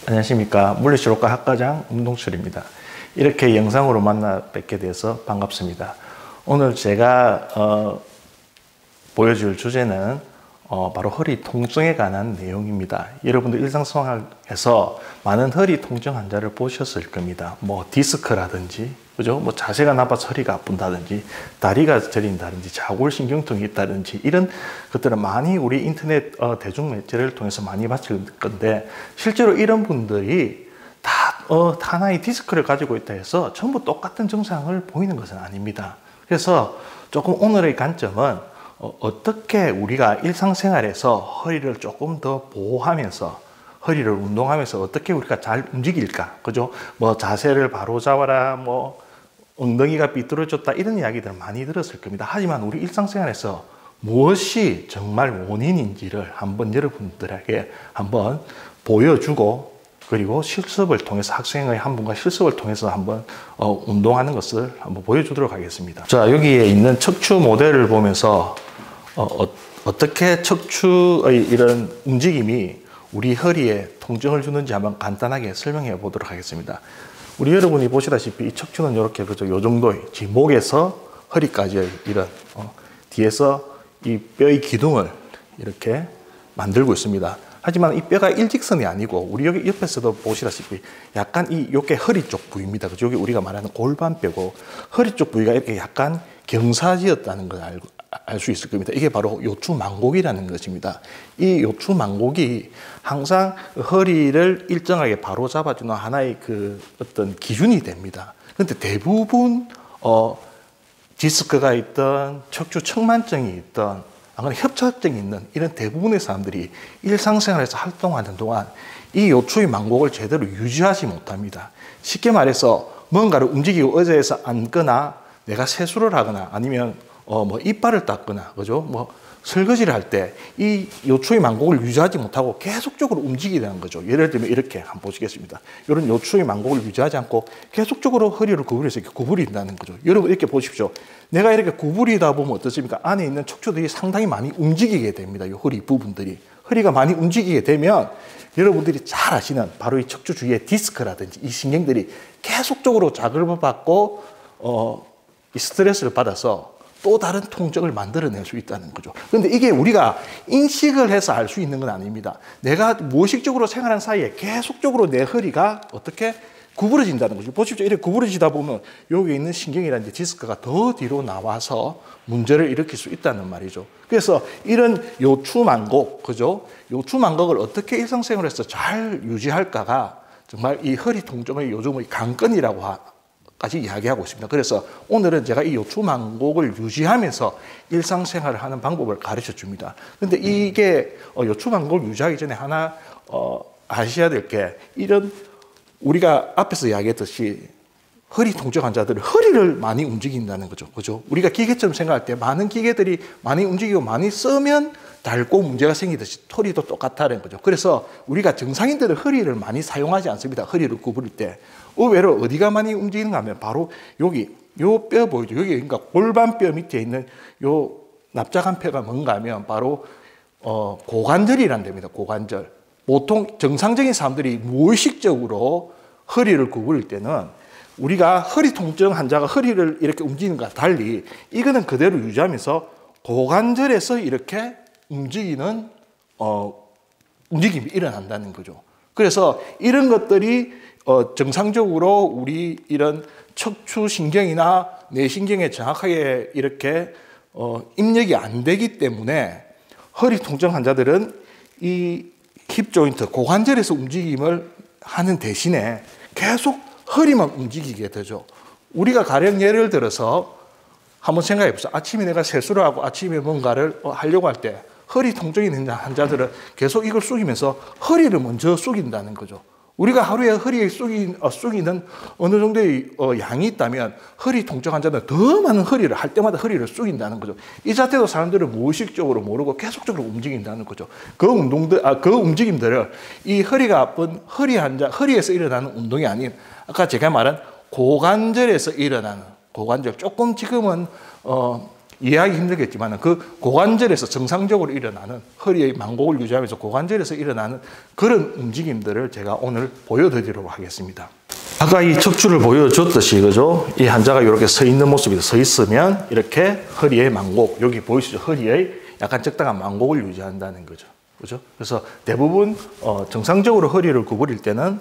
안녕하십니까. 물리치료과 학과장 운동철입니다. 이렇게 영상으로 만나 뵙게 돼서 반갑습니다. 오늘 제가 보여줄 주제는 바로 허리 통증에 관한 내용입니다. 여러분들 일상생활에서 많은 허리 통증 환자를 보셨을 겁니다. 뭐 디스크라든지, 그죠? 뭐 자세가 나빠서 허리가 아픈다든지, 다리가 저린다든지, 좌골신경통이 있다든지, 이런 것들은 많이 우리 인터넷 대중매체를 통해서 많이 봤을 건데, 실제로 이런 분들이 다 하나의 디스크를 가지고 있다 해서 전부 똑같은 증상을 보이는 것은 아닙니다. 그래서 조금 오늘의 관점은 어떻게 우리가 일상생활에서 허리를 조금 더 보호하면서, 허리를 운동하면서 어떻게 우리가 잘 움직일까, 그죠? 뭐 자세를 바로 잡아라, 뭐 엉덩이가 삐뚤어졌다, 이런 이야기들을 많이 들었을 겁니다. 하지만 우리 일상생활에서 무엇이 정말 원인인지를 한번 여러분들에게 한번 보여주고, 그리고 실습을 통해서, 학생의 한 분과 실습을 통해서 한번 운동하는 것을 한번 보여주도록 하겠습니다. 자, 여기에 있는 척추 모델을 보면서 어떻게 척추의 이런 움직임이 우리 허리에 통증을 주는지 한번 간단하게 설명해 보도록 하겠습니다. 우리 여러분이 보시다시피 이 척추는 이렇게, 그죠? 요 정도의 목에서 허리까지의 이런 뒤에서 이 뼈의 기둥을 이렇게 만들고 있습니다. 하지만 이 뼈가 일직선이 아니고, 우리 여기 옆에서도 보시다시피 약간 요게 허리 쪽 부위입니다. 그죠? 여기 우리가 말하는 골반뼈고, 허리 쪽 부위가 이렇게 약간 경사지었다는 걸 알 수 있을 겁니다. 이게 바로 요추망곡이라는 것입니다. 이 요추망곡이 항상 허리를 일정하게 바로 잡아주는 하나의 그 어떤 기준이 됩니다. 그런데 대부분 디스크가 있던, 척추 측만증이 있던, 협착증이 있는 이런 대부분의 사람들이 일상생활에서 활동하는 동안 이 요추의 망곡을 제대로 유지하지 못합니다. 쉽게 말해서 뭔가를 움직이고 의자에서 앉거나, 내가 세수를 하거나, 아니면 뭐 이빨을 닦거나, 그죠? 뭐 설거지를 할 때 이 요추의 망곡을 유지하지 못하고 계속적으로 움직이는 거죠. 예를 들면 이렇게 한번 보시겠습니다. 이런 요추의 망곡을 유지하지 않고 계속적으로 허리를 구부려서 이렇게 구부린다는 거죠. 여러분 이렇게 보십시오. 내가 이렇게 구부리다 보면 어떻습니까? 안에 있는 척추들이 상당히 많이 움직이게 됩니다. 이 허리 부분들이. 허리가 많이 움직이게 되면 여러분들이 잘 아시는 바로 이 척추 주위의 디스크라든지 이 신경들이 계속적으로 자극을 받고 이 스트레스를 받아서 또 다른 통증을 만들어낼 수 있다는 거죠. 그런데 이게 우리가 인식을 해서 알 수 있는 건 아닙니다. 내가 무의식적으로 생활하는 사이에 계속적으로 내 허리가 어떻게 구부러진다는 거죠. 보십시오. 이렇게 구부러지다 보면 여기 있는 신경이라든지 디스크가 더 뒤로 나와서 문제를 일으킬 수 있다는 말이죠. 그래서 이런 요추망곡, 그죠? 요추망곡을 어떻게 일상생활에서 잘 유지할까가 정말 이 허리 통증의 요즘의 관건이라고 까지 이야기하고 있습니다. 그래서 오늘은 제가 이 요추망곡을 유지하면서 일상생활을 하는 방법을 가르쳐 줍니다. 근데 이게 요추망곡을 유지하기 전에 하나 아셔야 될 게, 이런 우리가 앞에서 이야기했듯이 허리 통증 환자들은 허리를 많이 움직인다는 거죠. 그죠? 우리가 기계처럼 생각할 때 많은 기계들이 많이 움직이고 많이 쓰면 닳고 문제가 생기듯이 허리도 똑같다는 거죠. 그래서 우리가 정상인들은 허리를 많이 사용하지 않습니다. 허리를 구부릴 때. 의외로 어디가 많이 움직이는가 하면 바로 여기, 요 뼈 보이죠? 여기 그러니까 골반뼈 밑에 있는 요 납작한 뼈가 뭔가 하면 바로 고관절이란 데입니다. 고관절. 보통 정상적인 사람들이 무의식적으로 허리를 구부릴 때는 우리가 허리 통증 환자가 허리를 이렇게 움직이는 것과 달리 이거는 그대로 유지하면서 고관절에서 이렇게 움직이는 움직임이 일어난다는 거죠. 그래서 이런 것들이 정상적으로 우리 이런 척추신경이나 뇌신경에 정확하게 이렇게 입력이 안 되기 때문에 허리 통증 환자들은 이 힙 조인트, 고관절에서 움직임을 하는 대신에 계속 허리만 움직이게 되죠. 우리가 가령 예를 들어서 한번 생각해 보세요. 아침에 내가 세수를 하고 아침에 뭔가를 하려고 할 때 허리 통증이 있는 환자들은 계속 이걸 숙이면서 허리를 먼저 숙인다는 거죠. 우리가 하루에 허리에 숙이는 어느 정도의 양이 있다면 허리 통증 환자는 더 많은 허리를 할 때마다 허리를 숙인다는 거죠. 이 자체도 사람들은 무의식적으로 모르고 계속적으로 움직인다는 거죠. 그 움직임들을 이 허리가 아픈 허리에서 일어나는 운동이 아닌, 아까 제가 말한 고관절에서 일어나는, 고관절 조금 지금은 이해하기 힘들겠지만 그 고관절에서 정상적으로 일어나는 허리의 망곡을 유지하면서 고관절에서 일어나는 그런 움직임들을 제가 오늘 보여드리도록 하겠습니다. 아까 이 척추를 보여줬듯이 그죠? 이 환자가 이렇게 서 있는 모습이 서 있으면 이렇게 허리의 망곡, 여기 보이시죠? 허리의 약간 적당한 망곡을 유지한다는 거죠. 그죠? 그래서 대부분 정상적으로 허리를 구부릴 때는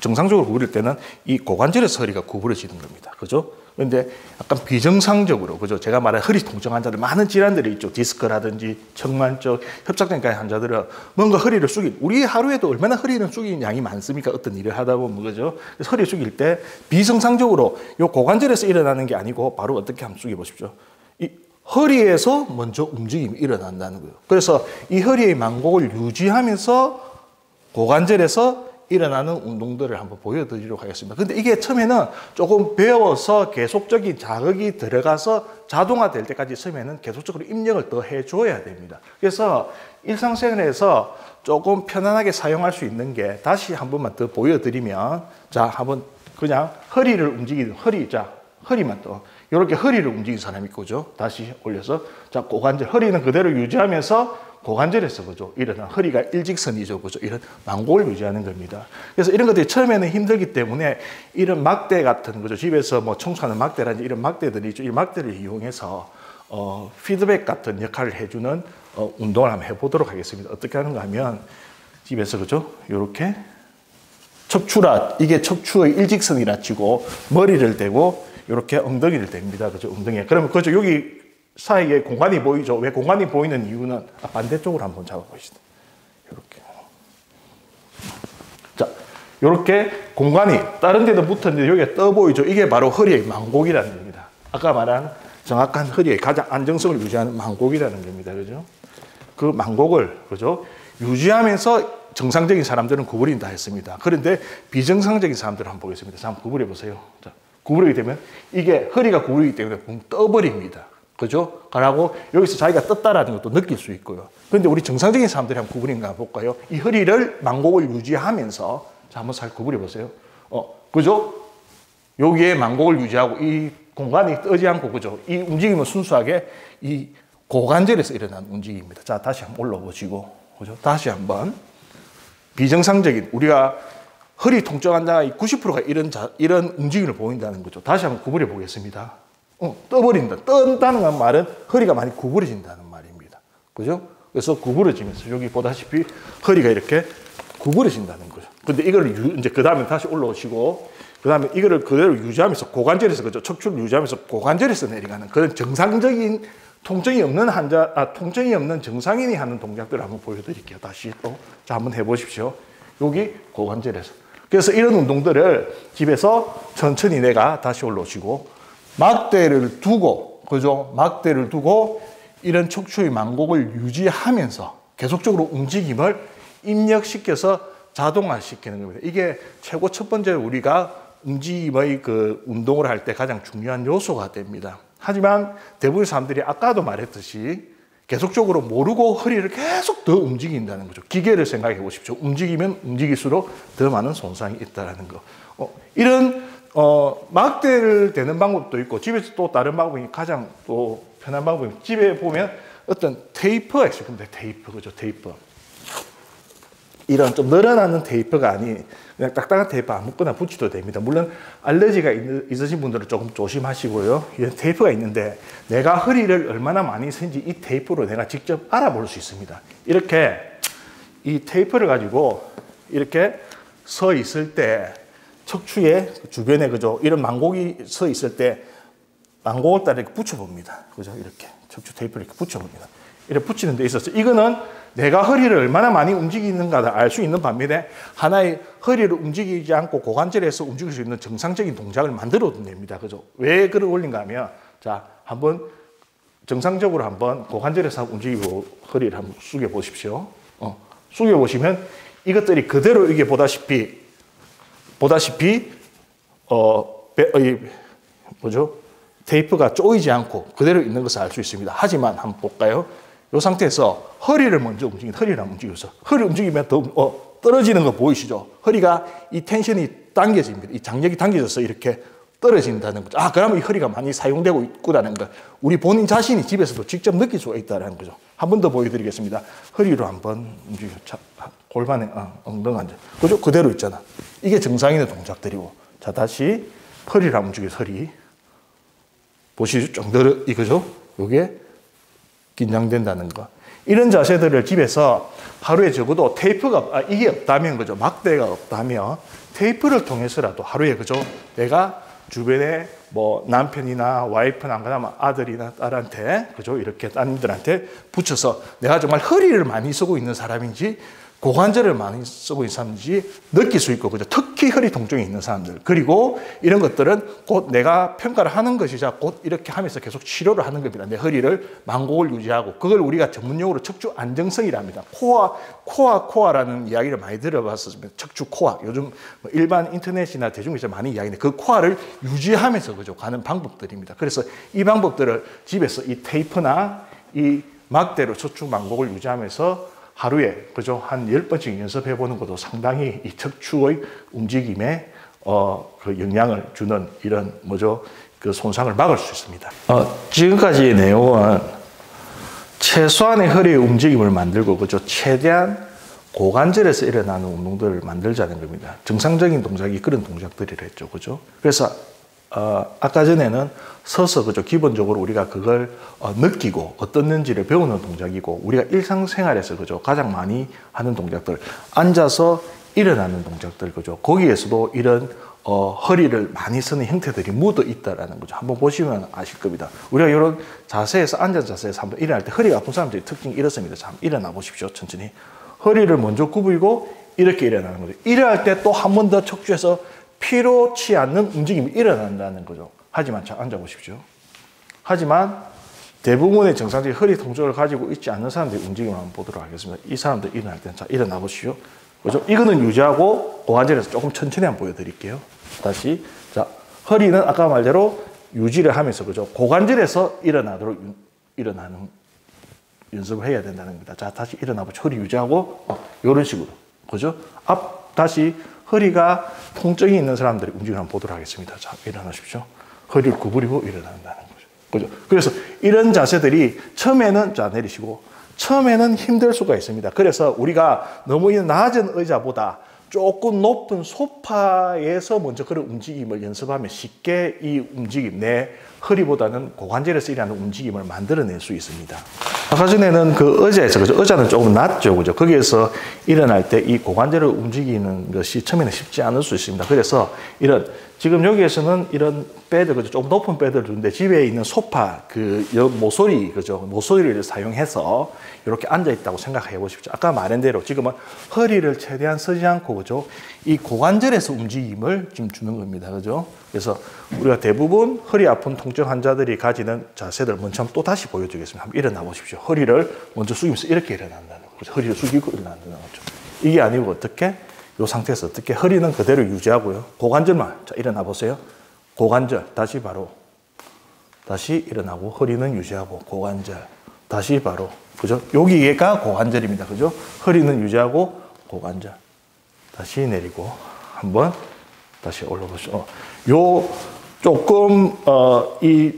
정상적으로 구부릴 때는 이 고관절에서 허리가 구부러지는 겁니다. 그죠? 그런데 약간 비정상적으로, 그죠? 제가 말한 허리 통증 환자들 많은 질환들이 있죠. 디스크라든지 청만적, 협착증까지 환자들은 뭔가 허리를 우리 하루에도 얼마나 허리는 숙이는 양이 많습니까? 어떤 일을 하다 보면, 그죠? 그래서 허리 숙일 때 비정상적으로 요 고관절에서 일어나는 게 아니고 바로 어떻게 한번 숙여 보십시오. 이 허리에서 먼저 움직임이 일어난다는 거예요. 그래서 이 허리의 망곡을 유지하면서 고관절에서 일어나는 운동들을 한번 보여드리도록 하겠습니다. 근데 이게 처음에는 조금 배워서 계속적인 자극이 들어가서 자동화될 때까지 처음에는 계속적으로 입력을 더 해줘야 됩니다. 그래서 일상생활에서 조금 편안하게 사용할 수 있는 게 다시 한 번만 더 보여드리면, 자, 한번 그냥 허리를 움직이는 허리만 또 이렇게 허리를 움직이는 사람이 있고죠. 다시 올려서, 자, 고관절, 허리는 그대로 유지하면서 고관절에서, 그죠? 일어난 허리가 일직선이죠. 그죠? 이런 망곡을 유지하는 겁니다. 그래서 이런 것들이 처음에는 힘들기 때문에 이런 막대 같은, 그죠? 집에서 뭐 청소하는 막대라든지 이런 막대들이 있죠. 이 막대를 이용해서, 피드백 같은 역할을 해주는, 운동을 한번 해보도록 하겠습니다. 어떻게 하는가 하면, 집에서, 그죠? 요렇게 이게 척추의 일직선이라 치고, 머리를 대고, 요렇게 엉덩이를 댑니다. 그죠? 엉덩이에. 그러면, 그죠? 여기 사이에 공간이 보이죠? 왜 공간이 보이는 이유는 반대쪽으로 한번 잡아보시죠. 이렇게. 자, 이렇게 공간이 다른 데도 붙었는데 여기가 떠 보이죠? 이게 바로 허리의 망곡이라는 겁니다. 아까 말한 정확한 허리의 가장 안정성을 유지하는 망곡이라는 겁니다. 그죠? 그 망곡을, 그죠? 유지하면서 정상적인 사람들은 구부린다 했습니다. 그런데 비정상적인 사람들을 한번 보겠습니다. 자, 한번 구부려 보세요. 자, 구부리게 되면 이게 허리가 구부리기 때문에 붕 떠버립니다. 그죠? 그러고 여기서 자기가 떴다라는 것도 느낄 수 있고요. 그런데 우리 정상적인 사람들이 한번 구부리는 거 한번 볼까요? 이 허리를 망곡을 유지하면서, 자, 한번 살 구부려 보세요. 그죠? 여기에 망곡을 유지하고 이 공간이 뜨지 않고, 그죠? 이 움직임은 순수하게 이 고관절에서 일어나는 움직임입니다. 자, 다시 한번 올라보시고, 그죠? 다시 한번 비정상적인, 우리가 허리 통증 환자가 90%가 이런 움직임을 보인다는 거죠. 다시 한번 구부려 보겠습니다. 떠버린다. 뜬다는 말은 허리가 많이 구부러진다는 말입니다. 그죠? 그래서 구부러지면서 여기 보다시피 허리가 이렇게 구부러진다는 거죠. 근데 이걸 이제 그 다음에 다시 올라오시고, 그 다음에 이거를 그대로 유지하면서 고관절에서, 그죠? 척추를 유지하면서 고관절에서 내려가는 그런 정상적인 통증이 없는 정상인이 하는 동작들을 한번 보여드릴게요. 다시 또. 자, 한번 해보십시오. 여기 고관절에서. 그래서 이런 운동들을 집에서 천천히 내가 다시 올라오시고, 막대를 두고, 그죠? 막대를 두고 이런 척추의 망곡을 유지하면서 계속적으로 움직임을 입력시켜서 자동화시키는 겁니다. 이게 최고 첫 번째 우리가 움직임의 그 운동을 할 때 가장 중요한 요소가 됩니다. 하지만 대부분 사람들이 아까도 말했듯이 계속적으로 모르고 허리를 계속 더 움직인다는 거죠. 기계를 생각해 보십시오. 움직이면 움직일수록 더 많은 손상이 있다는 거. 이런 막대를 대는 방법도 있고, 집에서 또 다른 방법이 가장 또 편한 방법이, 집에 보면 어떤 테이프가 있어요. 근데 테이프, 그죠? 테이프. 이런 좀 늘어나는 테이프가 아닌 그냥 딱딱한 테이프 아무거나 붙여도 됩니다. 물론 알러지가 있으신 분들은 조금 조심하시고요. 이런 테이프가 있는데 내가 허리를 얼마나 많이 쓴지 이 테이프로 내가 직접 알아볼 수 있습니다. 이렇게 이 테이프를 가지고 이렇게 서 있을 때 척추의 주변에, 그죠? 이런 망곡이 서 있을 때 망곡을 따라 이렇게 붙여봅니다. 그죠? 이렇게 척추 테이프를 이렇게 붙여봅니다. 이렇게 붙이는 데 있어서 이거는 내가 허리를 얼마나 많이 움직이는가를 알 수 있는 반면에 하나의 허리를 움직이지 않고 고관절에서 움직일 수 있는 정상적인 동작을 만들어 둔답니다. 그죠? 왜 그걸 올린가 하면, 자, 한번 정상적으로 한번 고관절에서 움직이고 허리를 한번 숙여 보십시오. 숙여 보시면 이것들이 그대로 이게 보다시피 테이프가 쪼이지 않고 그대로 있는 것을 알 수 있습니다. 하지만 한번 볼까요? 이 상태에서 허리를 먼저 허리를 한번 움직여서, 허리 움직이면 더 떨어지는 거 보이시죠? 허리가 이 텐션이 당겨집니다. 이 장력이 당겨져서 이렇게 떨어진다는 거죠. 그러면 이 허리가 많이 사용되고 있구나는 거. 우리 본인 자신이 집에서도 직접 느낄 수가 있다는 거죠. 한 번 더 보여드리겠습니다. 허리로 한번 움직여. 골반에 엉덩이 앉아. 그죠? 그대로 있잖아. 이게 정상 있는 동작들이고. 자, 다시 허리를 한번 움직여. 허리. 보시죠? 좀 늘어, 이거죠? 요게 긴장된다는 거. 이런 자세들을 집에서 하루에 적어도 테이프가, 이게 없다면, 그죠? 막대가 없다면 테이프를 통해서라도 하루에, 그죠? 내가 주변에 뭐 남편이나 와이프나 그다음 아들이나 딸한테, 그죠? 이렇게 따님들한테 붙여서 내가 정말 허리를 많이 쓰고 있는 사람인지 고관절을 많이 쓰고 있는 사람인지 느낄 수 있고, 그죠? 특히 허리 통증이 있는 사람들. 그리고 이런 것들은 곧 내가 평가를 하는 것이자 곧 이렇게 하면서 계속 치료를 하는 겁니다. 내 허리를 만곡을 유지하고, 그걸 우리가 전문용어로 척추 안정성이라 합니다. 코어라는 이야기를 많이 들어봤습니다. 척추 코어. 요즘 일반 인터넷이나 대중에서 많이 이야기하는데 그 코어를 유지하면서, 그죠? 가는 방법들입니다. 그래서 이 방법들을 집에서 이 테이프나 이 막대로 척추 만곡을 유지하면서 하루에, 그죠? 한 10번씩 연습해 보는 것도 상당히 이 척추의 움직임에 그 영향을 주는 이런 그 손상을 막을 수 있습니다. 지금까지의 내용은 최소한의 허리의 움직임을 만들고, 그죠? 최대한 고관절에서 일어나는 운동들을 만들자는 겁니다. 정상적인 동작이 그런 동작들이라 했죠. 그죠? 그래서 아까 전에는 서서, 그죠? 기본적으로 우리가 그걸 느끼고 어떻는지를 배우는 동작이고, 우리가 일상생활에서, 그죠? 가장 많이 하는 동작들, 앉아서 일어나는 동작들, 그죠? 거기에서도 이런 허리를 많이 쓰는 형태들이 묻어 있다라는 거죠. 한번 보시면 아실 겁니다. 우리가 이런 자세에서, 앉은 자세에서 한번 일어날 때 허리가 아픈 사람들이 특징이 이렇습니다. 자, 한번 일어나 보십시오. 천천히. 허리를 먼저 구부리고 이렇게 일어나는 거죠. 일어날 때 또 한 번 더 척추에서 필요치 않는 움직임이 일어난다는 거죠. 하지만 자, 앉아보십시오. 하지만 대부분의 정상적인 허리 통증을 가지고 있지 않는 사람들의 움직임을 한번 보도록 하겠습니다. 이 사람들 일어날 때는 자, 일어나 보시죠. 그죠? 이거는 유지하고 고관절에서 조금 천천히 한번 보여드릴게요. 다시. 자, 허리는 아까 말대로 유지를 하면서, 그죠? 고관절에서 일어나도록 일어나는 연습을 해야 된다는 겁니다. 자, 다시 일어나 보죠. 허리 유지하고, 이런 식으로. 그죠? 다시 허리가 통증이 있는 사람들의 움직임을 한번 보도록 하겠습니다. 자, 일어나십시오. 허리를 구부리고 일어난다는 거죠. 그죠? 그래서 이런 자세들이 처음에는, 자, 내리시고, 처음에는 힘들 수가 있습니다. 그래서 우리가 너무 낮은 의자보다 조금 높은 소파에서 먼저 그런 움직임을 연습하면 쉽게 이 움직임, 내 허리보다는 고관절에서 일하는 움직임을 만들어낼 수 있습니다. 아까 전에는 그 의자에서, 그죠? 의자는 조금 낮죠, 그죠? 거기에서 일어날 때 이 고관절을 움직이는 것이 처음에는 쉽지 않을 수 있습니다. 그래서 지금 여기에서는 이런 배드, 그죠? 좀 높은 배드를 두는데 집에 있는 소파, 모서리, 그죠? 모서리를 사용해서 이렇게 앉아있다고 생각해 보십시오. 아까 말한 대로 지금은 허리를 최대한 쓰지 않고, 그죠? 이 고관절에서 움직임을 지금 주는 겁니다. 그죠? 그래서 우리가 대부분 허리 아픈 통증 환자들이 가지는 자세들 먼저 또 다시 보여드리겠습니다. 한번 일어나 보십시오. 허리를 먼저 숙이면서 이렇게 일어난다는 거죠. 허리를 숙이고 일어난다는 거죠. 이게 아니고 어떻게? 이 상태에서 어떻게? 허리는 그대로 유지하고요. 고관절만. 자, 일어나 보세요. 고관절. 다시 바로. 다시 일어나고, 허리는 유지하고, 고관절. 다시 바로. 그죠? 여기가 고관절입니다. 그죠? 허리는 유지하고, 고관절. 다시 내리고, 한번 다시 올라보시죠. 조금, 이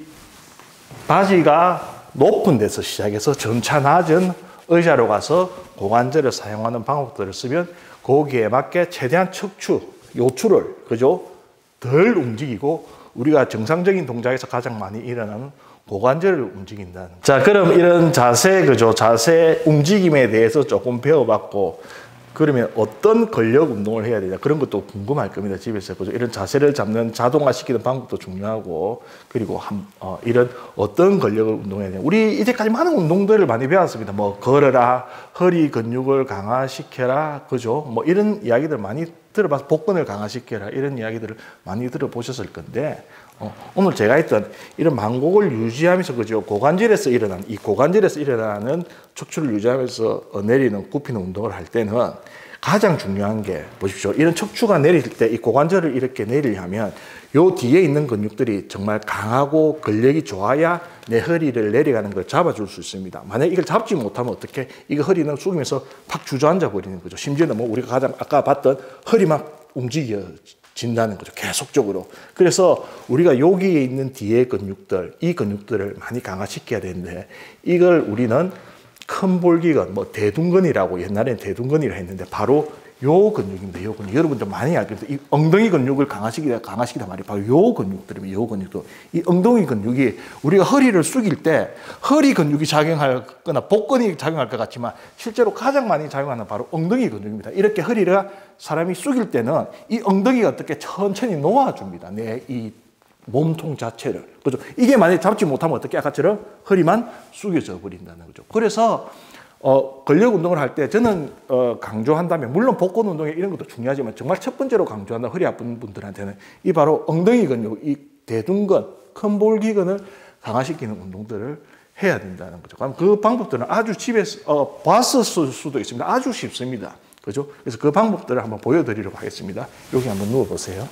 바지가 높은 데서 시작해서 점차 낮은 의자로 가서 고관절을 사용하는 방법들을 쓰면 거기에 맞게 최대한 척추, 요추를, 그죠? 덜 움직이고 우리가 정상적인 동작에서 가장 많이 일어나는 고관절을 움직인다는. 자, 그럼 이런 자세, 그죠? 자세 움직임에 대해서 조금 배워봤고, 그러면 어떤 근력 운동을 해야 되냐, 그런 것도 궁금할 겁니다. 집에서. 그죠? 이런 자세를 잡는 자동화시키는 방법도 중요하고, 그리고 이런 어떤 근력을 운동해야 되냐. 우리 이제까지 많은 운동들을 많이 배웠습니다. 뭐 걸어라, 허리 근육을 강화시켜라, 그죠? 뭐 이런 이야기들 많이 들어봐서 복근을 강화시켜라, 이런 이야기들을 많이 들어보셨을 건데, 오늘 제가 했던 이런 만곡을 유지하면서, 그죠? 고관절에서 일어나는 척추를 유지하면서 내리는, 굽히는 운동을 할 때는 가장 중요한 게, 보십시오. 이런 척추가 내릴 때 이 고관절을 이렇게 내리려면 요 뒤에 있는 근육들이 정말 강하고 근력이 좋아야 내 허리를 내려가는 걸 잡아줄 수 있습니다. 만약 이걸 잡지 못하면 어떻게? 이거 허리는 숙이면서 팍 주저앉아 버리는 거죠. 심지어는 뭐 우리가 가장 아까 봤던 허리만 움직여 진다는 거죠. 계속적으로. 그래서 우리가 여기에 있는 뒤에 근육들, 이 근육들을 많이 강화시켜야 되는데 이걸 우리는 큰 볼기근, 뭐 대둔근이라고 옛날에는 대둔근이라 했는데 바로 요 근육입니다. 요 근육. 여러분 좀 많이 알고 있는데 이 엉덩이 근육을 강화시키다 말이 바로 요 근육들입니다. 요 근육도. 이 엉덩이 근육이 우리가 허리를 숙일 때 허리 근육이 작용할 거나 복근이 작용할 것 같지만 실제로 가장 많이 작용하는 바로 엉덩이 근육입니다. 이렇게 허리를 사람이 숙일 때는 이 엉덩이가 어떻게 천천히 놓아줍니다. 내 이 몸통 자체를. 그죠? 이게 만약에 잡지 못하면 어떻게 아까처럼 허리만 숙여져 버린다는 거죠. 그래서 근력 운동을 할 때 저는 강조한다면 물론 복근 운동에 이런 것도 중요하지만 정말 첫 번째로 강조한다 허리 아픈 분들한테는 이 바로 엉덩이 근육, 이 대둔근, 큰 볼기근을 강화시키는 운동들을 해야 된다는 거죠. 그럼 그 방법들은 아주 집에서 봤을 수도 있습니다. 아주 쉽습니다. 그죠? 그래서 그 방법들을 한번 보여드리려고 하겠습니다. 여기 한번 누워보세요.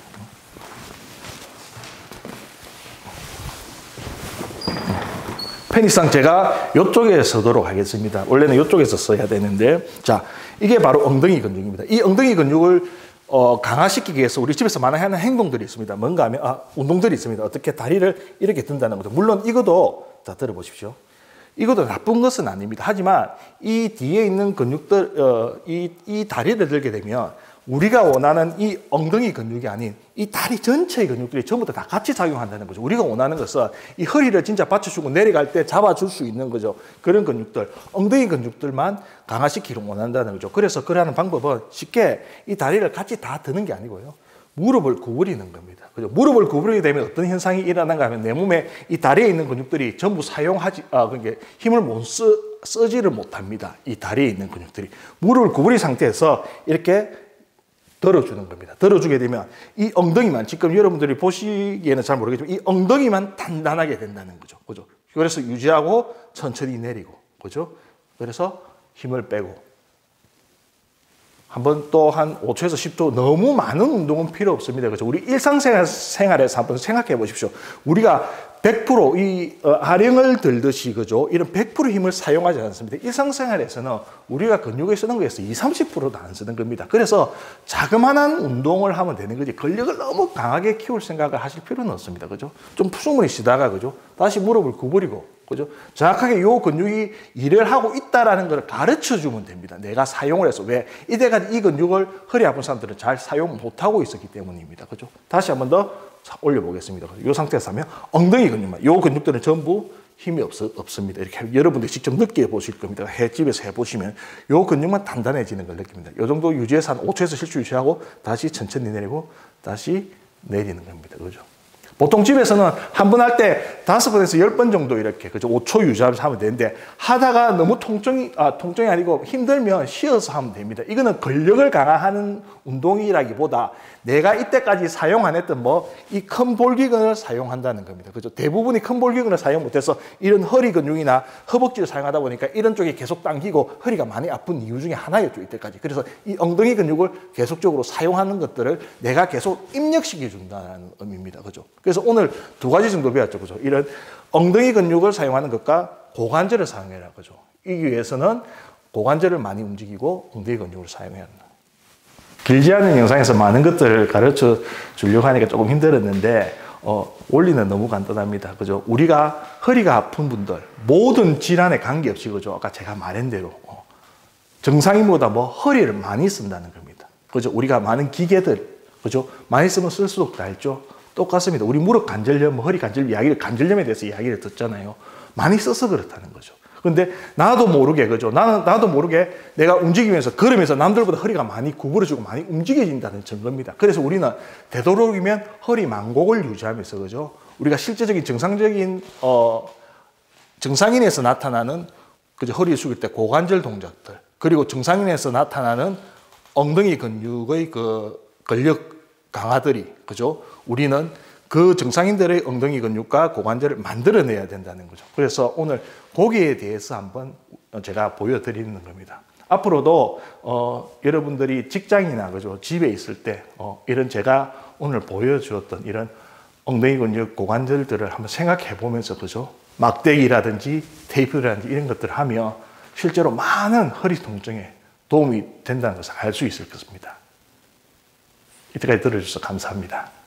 편의상 제가 이쪽에 서도록 하겠습니다. 원래는 이쪽에서 써야 되는데, 자, 이게 바로 엉덩이 근육입니다. 이 엉덩이 근육을 강화시키기 위해서 우리 집에서 많이 하는 행동들이 있습니다. 뭔가 하면, 운동들이 있습니다. 어떻게 다리를 이렇게 든다는 거죠. 물론 이것도, 자, 들어보십시오. 이것도 나쁜 것은 아닙니다. 하지만 이 뒤에 있는 근육들, 이 다리를 들게 되면 우리가 원하는 이 엉덩이 근육이 아닌 이 다리 전체의 근육들이 전부 다 같이 작용한다는 거죠. 우리가 원하는 것은 이 허리를 진짜 받쳐주고 내려갈 때 잡아줄 수 있는 거죠. 그런 근육들, 엉덩이 근육들만 강화시키기를 원한다는 거죠. 그래서 그러는 방법은 쉽게 이 다리를 같이 다 드는 게 아니고요. 무릎을 구부리는 겁니다. 그죠? 무릎을 구부리게 되면 어떤 현상이 일어나는가 하면 내 몸에 이 다리에 있는 근육들이 전부 그러니까 힘을 쓰지를 못합니다. 이 다리에 있는 근육들이. 무릎을 구부린 상태에서 이렇게 들어주는 겁니다. 들어주게 되면 이 엉덩이만, 지금 여러분들이 보시기에는 잘 모르겠지만 이 엉덩이만 단단하게 된다는 거죠. 그죠? 그래서 유지하고 천천히 내리고, 그죠? 그래서 힘을 빼고. 한번 또 한 5초에서 10초, 너무 많은 운동은 필요 없습니다. 그죠? 우리 일상생활에서 한번 생각해 보십시오. 우리가 100% 이 아령을 들듯이, 그죠? 이런 100% 힘을 사용하지 않습니다. 일상생활에서는 우리가 근육을 쓰는 거에서 20, 30%도 안 쓰는 겁니다. 그래서 자그마한 운동을 하면 되는 거지 근력을 너무 강하게 키울 생각을 하실 필요는 없습니다. 그죠? 좀 숨을 쉬다가, 그죠? 다시 무릎을 구부리고, 그죠? 정확하게 요 근육이 일을 하고 있다라는 걸 가르쳐 주면 됩니다. 내가 사용을 해서. 왜? 이때까지 이 근육을 허리 아픈 사람들은 잘 사용 못하고 있었기 때문입니다. 그죠? 다시 한번 더 올려보겠습니다. 이 상태에서 하면 엉덩이 근육만, 이 근육들은 전부 힘이 없습니다. 이렇게 여러분들이 직접 느껴보실 겁니다. 집에서 해보시면 이 근육만 단단해지는 걸 느낍니다. 이 정도 유지해서 한 5초에서 10초 유지하고 다시 천천히 내리고 다시 내리는 겁니다. 그죠? 보통 집에서는 한 번 할 때 5번에서 10번 정도 이렇게, 그죠? 5초 유지하면서 하면 되는데, 하다가 너무 통증이 아니고 힘들면 쉬어서 하면 됩니다. 이거는 근력을 강화하는 운동이라기보다 내가 이때까지 사용 안 했던 이 큰 볼기근을 사용한다는 겁니다. 그죠? 대부분이 큰 볼기근을 사용 못해서 이런 허리 근육이나 허벅지를 사용하다 보니까 이런 쪽이 계속 당기고 허리가 많이 아픈 이유 중에 하나였죠, 이때까지. 그래서 이 엉덩이 근육을 계속적으로 사용하는 것들을 내가 계속 입력시켜 준다는 의미입니다. 그죠? 그래서 오늘 2가지 정도 배웠죠. 그죠? 이런 엉덩이 근육을 사용하는 것과 고관절을 사용해라. 그죠? 이기 위해서는 고관절을 많이 움직이고 엉덩이 근육을 사용해야 한다. 길지 않은 영상에서 많은 것들을 가르쳐 주려고 하니까 조금 힘들었는데, 원리는 너무 간단합니다. 그죠? 우리가 허리가 아픈 분들, 모든 질환에 관계없이, 그죠? 아까 제가 말한 대로, 정상인보다 허리를 많이 쓴다는 겁니다. 그죠? 우리가 많은 기계들, 그죠? 많이 쓰면 쓸수록 낫죠? 똑같습니다. 우리 무릎 관절염, 허리 관절염 관절염에 대해서 이야기를 듣잖아요. 많이 써서 그렇다는 거죠. 근데 나도 모르게, 그죠? 나도 모르게 내가 움직이면서, 걸으면서 남들보다 허리가 많이 구부러지고 많이 움직여진다는 증거입니다. 그래서 우리는 되도록이면 허리 만곡을 유지하면서, 그죠? 우리가 실제적인 정상인에서 나타나는, 그죠? 허리 숙일 때 고관절 동작들, 그리고 정상인에서 나타나는 엉덩이 근육의 근력 강화들이, 그죠? 우리는 그 정상인들의 엉덩이 근육과 고관절을 만들어내야 된다는 거죠. 그래서 오늘 거기에 대해서 한번 제가 보여드리는 겁니다. 앞으로도 여러분들이 직장이나, 그죠? 집에 있을 때 이런 제가 오늘 보여주었던 이런 엉덩이 근육, 고관절들을 한번 생각해 보면서, 그죠? 막대기라든지 테이프라든지 이런 것들을 하면 실제로 많은 허리 통증에 도움이 된다는 것을 알 수 있을 것입니다. 이때까지 들어주셔서 감사합니다.